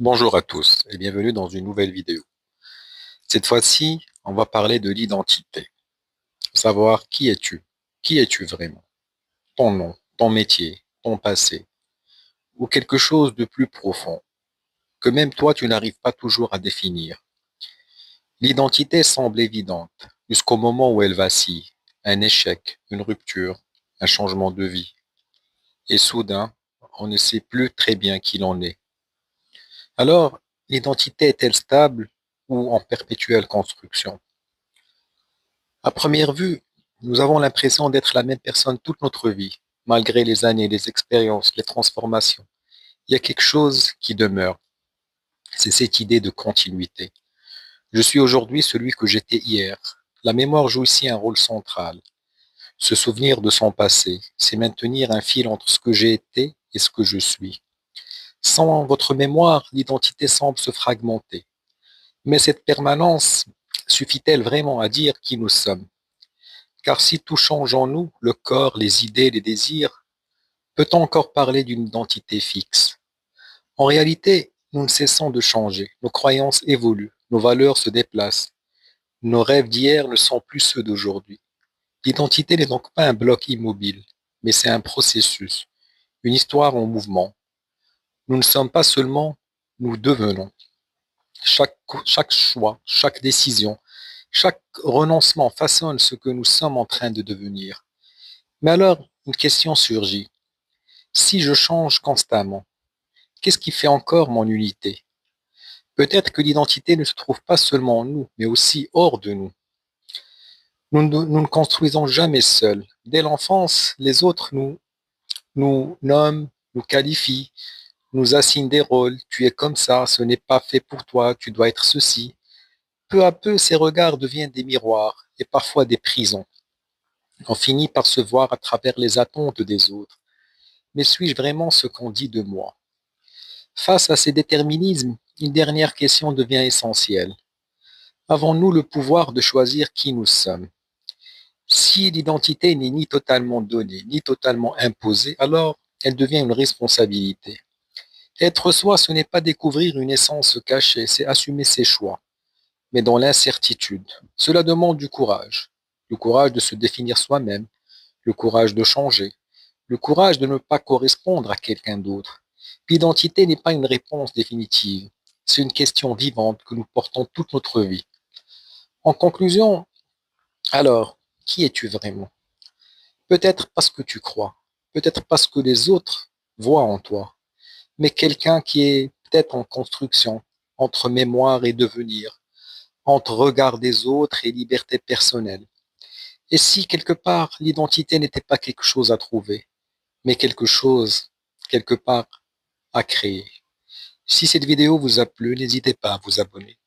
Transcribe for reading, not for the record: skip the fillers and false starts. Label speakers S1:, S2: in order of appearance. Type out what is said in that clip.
S1: Bonjour à tous et bienvenue dans une nouvelle vidéo. Cette fois-ci, on va parler de l'identité. Savoir qui es-tu? Qui es-tu vraiment? Ton nom, ton métier, ton passé, ou quelque chose de plus profond, que même toi tu n'arrives pas toujours à définir. L'identité semble évidente, jusqu'au moment où elle vacille. Un échec, une rupture, un changement de vie. Et soudain, on ne sait plus très bien qui l'on est. Alors, l'identité est-elle stable ou en perpétuelle construction? À première vue, nous avons l'impression d'être la même personne toute notre vie, malgré les années, les expériences, les transformations. Il y a quelque chose qui demeure, c'est cette idée de continuité. Je suis aujourd'hui celui que j'étais hier. La mémoire joue ici un rôle central. Se souvenir de son passé, c'est maintenir un fil entre ce que j'ai été et ce que je suis. Sans votre mémoire, l'identité semble se fragmenter. Mais cette permanence suffit-elle vraiment à dire qui nous sommes? Car si tout change en nous, le corps, les idées, les désirs, peut-on encore parler d'une identité fixe? En réalité, nous ne cessons de changer, nos croyances évoluent, nos valeurs se déplacent, nos rêves d'hier ne sont plus ceux d'aujourd'hui. L'identité n'est donc pas un bloc immobile, mais c'est un processus, une histoire en mouvement. Nous ne sommes pas seulement, nous devenons. Chaque choix, chaque décision, chaque renoncement façonne ce que nous sommes en train de devenir. Mais alors, une question surgit. Si je change constamment, qu'est-ce qui fait encore mon unité? Peut-être que l'identité ne se trouve pas seulement en nous, mais aussi hors de nous. Nous ne construisons jamais seuls. Dès l'enfance, les autres nous nomment, nous qualifient, nous assignent des rôles. Tu es comme ça, ce n'est pas fait pour toi, tu dois être ceci. Peu à peu, ces regards deviennent des miroirs et parfois des prisons. On finit par se voir à travers les attentes des autres. Mais suis-je vraiment ce qu'on dit de moi? Face à ces déterminismes, une dernière question devient essentielle. Avons-nous le pouvoir de choisir qui nous sommes? Si l'identité n'est ni totalement donnée, ni totalement imposée, alors elle devient une responsabilité. Être soi, ce n'est pas découvrir une essence cachée, c'est assumer ses choix, mais dans l'incertitude. Cela demande du courage. Le courage de se définir soi-même, le courage de changer, le courage de ne pas correspondre à quelqu'un d'autre. L'identité n'est pas une réponse définitive, c'est une question vivante que nous portons toute notre vie. En conclusion, alors, qui es-tu vraiment? Peut-être parce que tu crois, peut-être parce que les autres voient en toi, mais quelqu'un qui est peut-être en construction, entre mémoire et devenir, entre regard des autres et liberté personnelle. Et si quelque part l'identité n'était pas quelque chose à trouver, mais quelque chose, quelque part, à créer. Si cette vidéo vous a plu, n'hésitez pas à vous abonner.